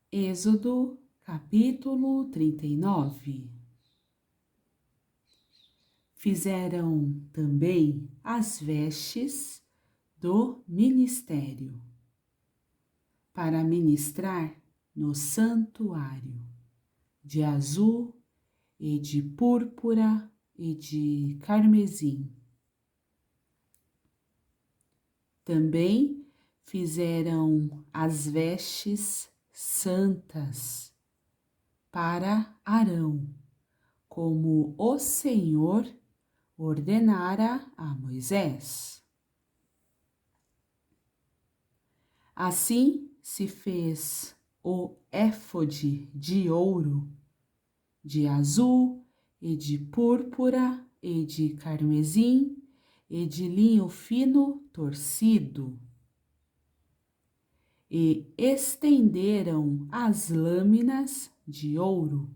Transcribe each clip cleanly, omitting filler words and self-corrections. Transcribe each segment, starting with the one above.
Êxodo, capítulo 39. Fizeram também as vestes do ministério, para ministrar no santuário, de azul e de púrpura e de carmesim. Também fizeram as vestes santas para Arão, como o Senhor ordenara a Moisés. Assim se fez o éfode de ouro, de azul e de púrpura e de carmesim e de linho fino torcido. E estenderam as lâminas de ouro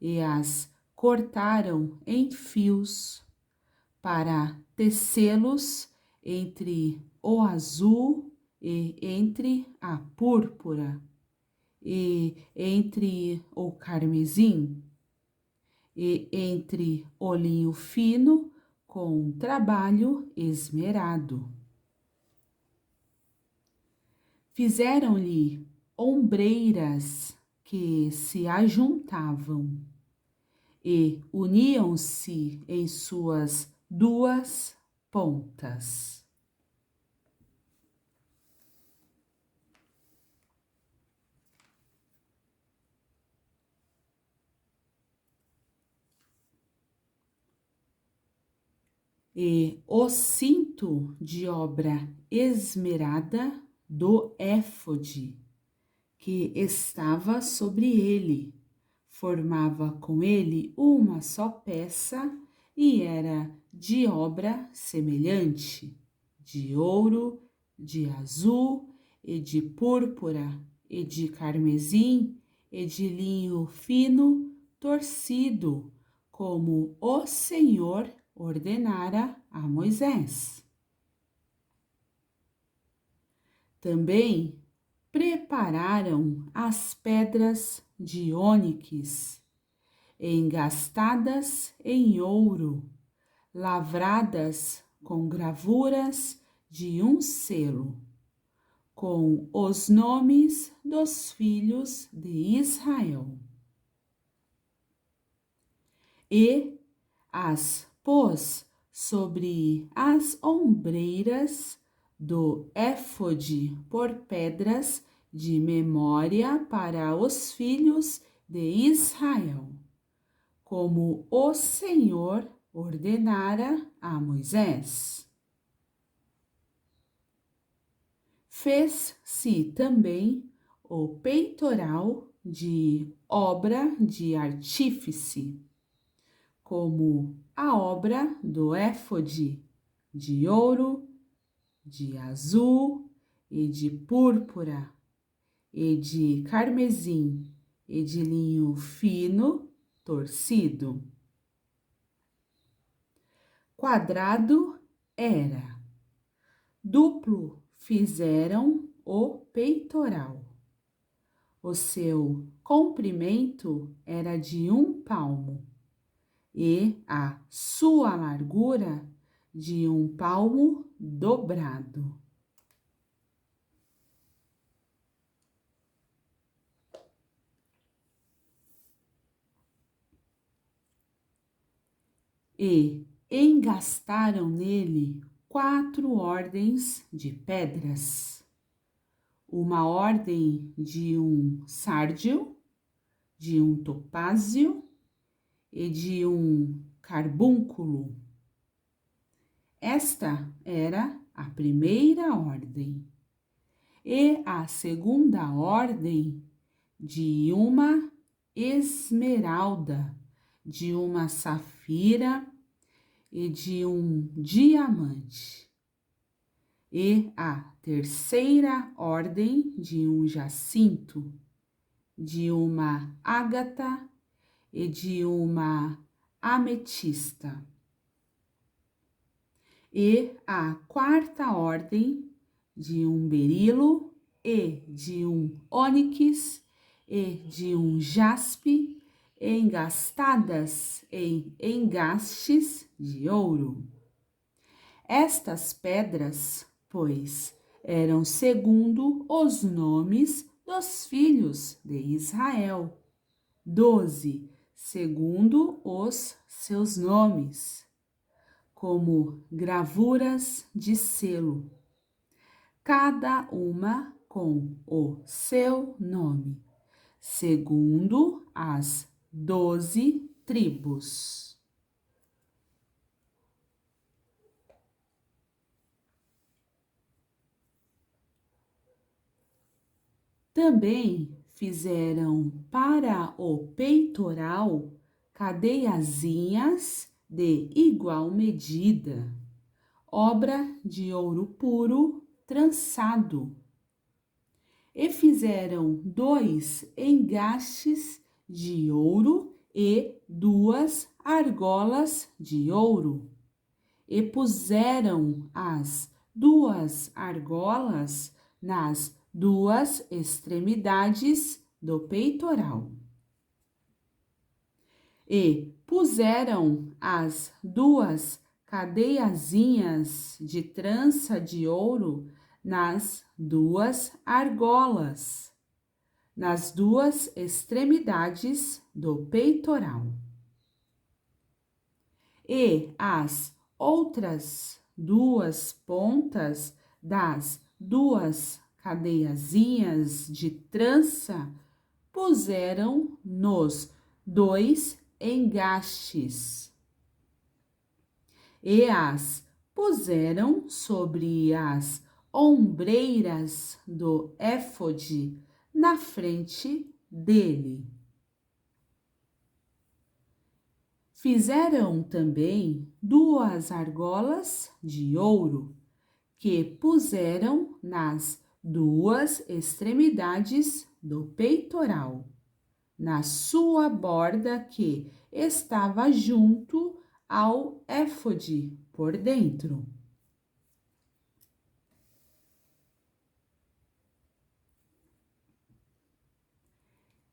e as cortaram em fios para tecê-los entre o azul e entre a púrpura e entre o carmesim e entre o linho fino com trabalho esmerado. Fizeram-lhe ombreiras que se ajuntavam e uniam-se em suas duas pontas. E o cinto de obra esmerada do éfode, que estava sobre ele, formava com ele uma só peça e era de obra semelhante, de ouro, de azul e de púrpura e de carmesim e de linho fino torcido, como o Senhor ordenara a Moisés. Também prepararam as pedras de ônix, engastadas em ouro, lavradas com gravuras de um selo, com os nomes dos filhos de Israel. E as pôs sobre as ombreiras do éfode por pedras de memória para os filhos de Israel, como o Senhor ordenara a Moisés. Fez-se também o peitoral de obra de artífice, como a obra do éfode, de ouro, de azul e de púrpura, e de carmesim, e de linho fino torcido. Quadrado era. Duplo fizeram o peitoral. O seu comprimento era de 1 palmo e a sua largura de 1 palmo dobrado. E engastaram nele 4 ordens de pedras, uma ordem de um sárdio, de um topázio e de um carbúnculo. Esta era a primeira ordem, e a segunda ordem de uma esmeralda, de uma safira e de um diamante, e a terceira ordem de um jacinto, de uma ágata e de uma ametista, e a quarta ordem de um berilo e de um ônix e de um jaspe, engastadas em engastes de ouro. Estas pedras, pois, eram segundo os nomes dos filhos de Israel, 12, segundo os seus nomes, como gravuras de selo, cada uma com o seu nome, segundo as 12 tribos. Também fizeram para o peitoral cadeiazinhas de igual medida, obra de ouro puro trançado. E fizeram 2 engastes de ouro e 2 argolas de ouro. E puseram as 2 argolas nas 2 extremidades do peitoral. E puseram as 2 cadeiazinhas de trança de ouro nas 2 argolas, nas 2 extremidades do peitoral. E as outras 2 pontas das 2 cadeiazinhas de trança puseram nos 2 engastes e as puseram sobre as ombreiras do éfode na frente dele. Fizeram também 2 argolas de ouro, que puseram nas 2 extremidades do peitoral, na sua borda que estava junto ao éfode por dentro.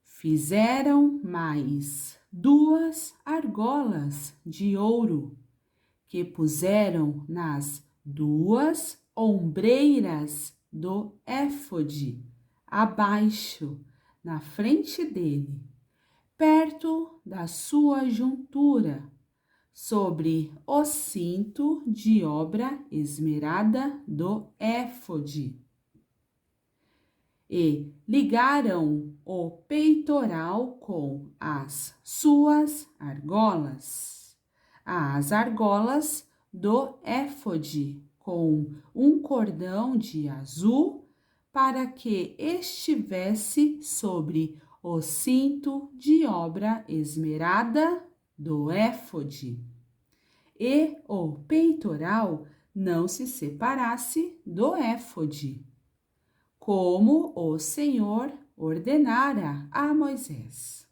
Fizeram mais 2 argolas de ouro, que puseram nas 2 ombreiras do éfode, abaixo, na frente dele, perto da sua juntura, sobre o cinto de obra esmerada do éfode. E ligaram o peitoral com as suas argolas, as argolas do éfode, com um cordão de azul, para que estivesse sobre o cinto de obra esmerada do éfode, e o peitoral não se separasse do éfode, como o Senhor ordenara a Moisés.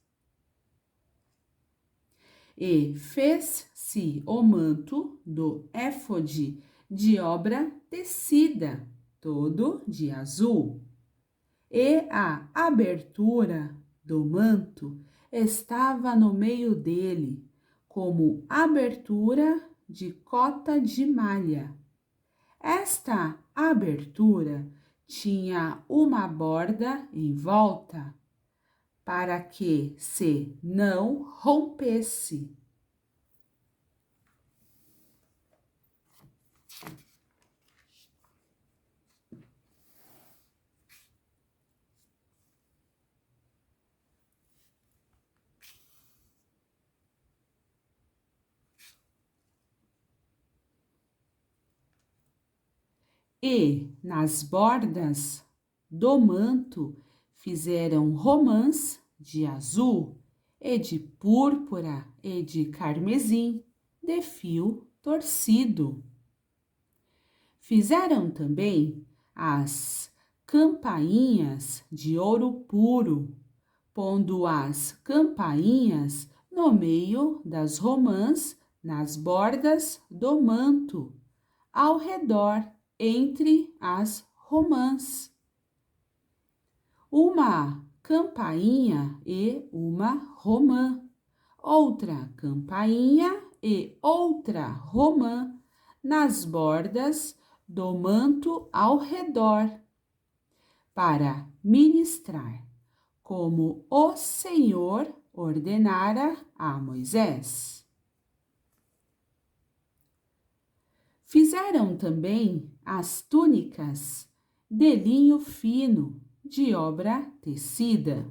E fez-se o manto do éfode de obra tecida, todo de azul, e a abertura do manto estava no meio dele, como abertura de cota de malha. Esta abertura tinha uma borda em volta, para que se não rompesse. E nas bordas do manto fizeram romãs de azul e de púrpura e de carmesim, de fio torcido. Fizeram também as campainhas de ouro puro, pondo as campainhas no meio das romãs, nas bordas do manto, ao redor, entre as romãs. Uma campainha e uma romã, outra campainha e outra romã nas bordas do manto ao redor, para ministrar, como o Senhor ordenara a Moisés. Fizeram também as túnicas de linho fino, de obra tecida,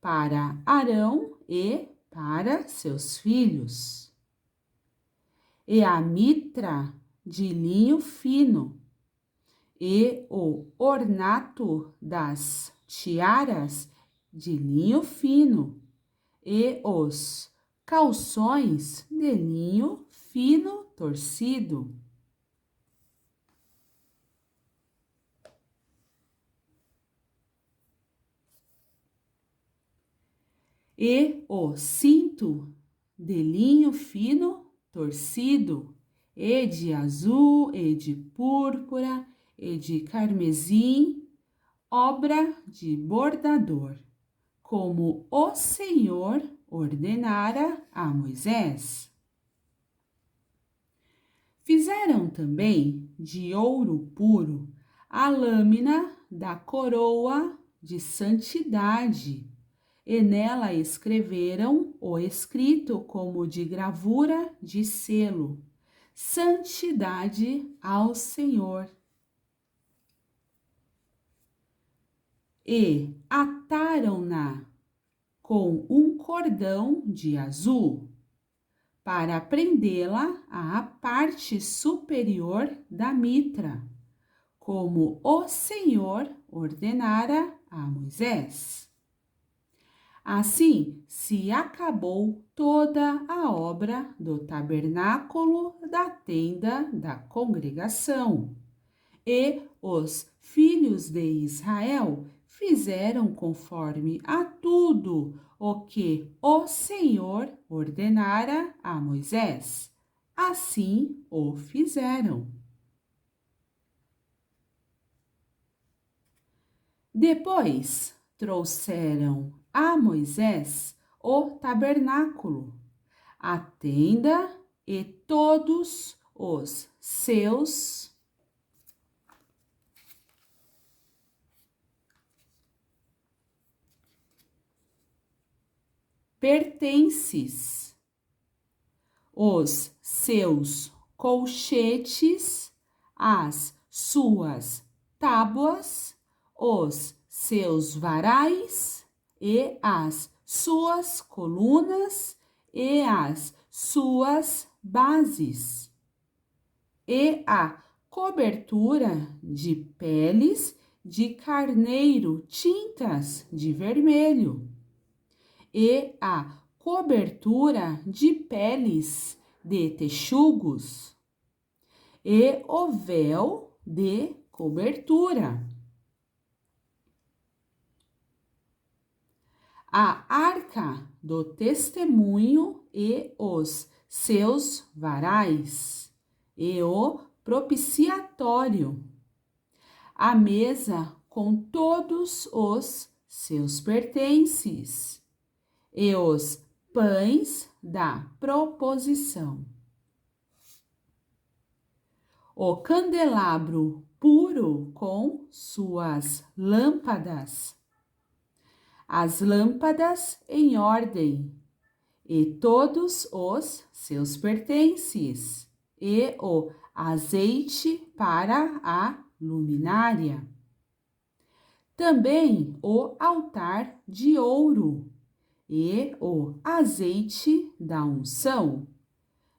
para Arão e para seus filhos. E a mitra de linho fino, e o ornato das tiaras de linho fino, e os calções de linho fino torcido. E o cinto de linho fino torcido, e de azul, e de púrpura, e de carmesim, obra de bordador, como o Senhor ordenara a Moisés. Fizeram também de ouro puro a lâmina da coroa de santidade, e nela escreveram o escrito como de gravura de selo: Santidade ao Senhor. E ataram-na com um cordão de azul, para prendê-la à parte superior da mitra, como o Senhor ordenara a Moisés. Assim se acabou toda a obra do tabernáculo da tenda da congregação. E os filhos de Israel fizeram conforme a tudo o que o Senhor ordenara a Moisés. Assim o fizeram. Depois trouxeram a Moisés o tabernáculo, a tenda e todos os seus pertences, os seus colchetes, as suas tábuas, os seus varais e as suas colunas e as suas bases, e a cobertura de peles de carneiro tintas de vermelho, e a cobertura de peles de texugos, e o véu de cobertura. A arca do testemunho e os seus varais, e o propiciatório, a mesa com todos os seus pertences, e os pães da proposição, o candelabro puro com suas lâmpadas, as lâmpadas em ordem, e todos os seus pertences, e o azeite para a luminária. Também o altar de ouro, e o azeite da unção,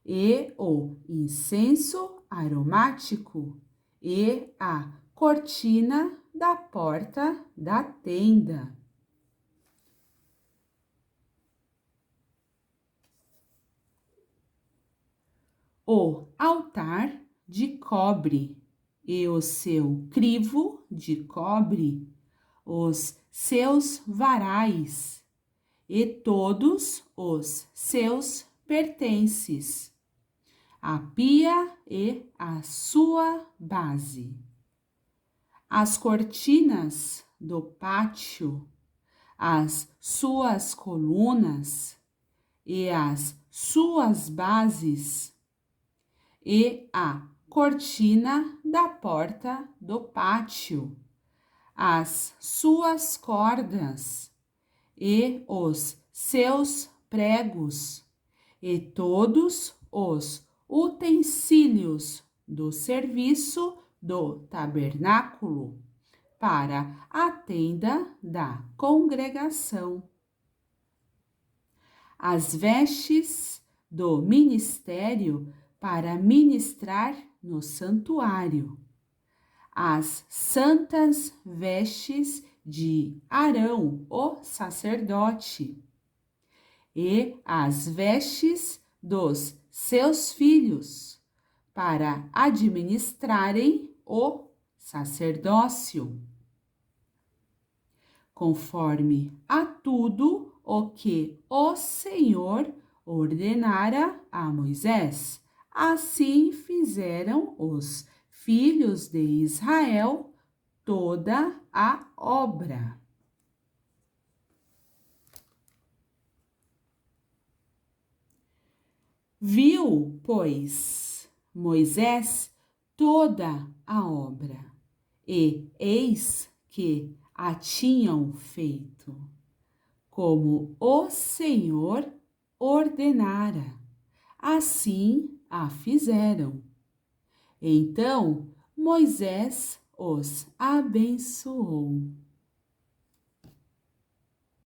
e o incenso aromático, e a cortina da porta da tenda. O altar de cobre, e o seu crivo de cobre, os seus varais, e todos os seus pertences, a pia e a sua base, as cortinas do pátio, as suas colunas e as suas bases, e a cortina da porta do pátio, as suas cordas e os seus pregos, e todos os utensílios do serviço do tabernáculo para a tenda da congregação. As vestes do ministério para ministrar no santuário, as santas vestes de Arão, o sacerdote, e as vestes dos seus filhos, para administrarem o sacerdócio, conforme a tudo o que o Senhor ordenara a Moisés. Assim fizeram os filhos de Israel toda a obra. Viu, pois, Moisés toda a obra, e eis que a tinham feito, como o Senhor ordenara. Assim a fizeram. Então Moisés os abençoou.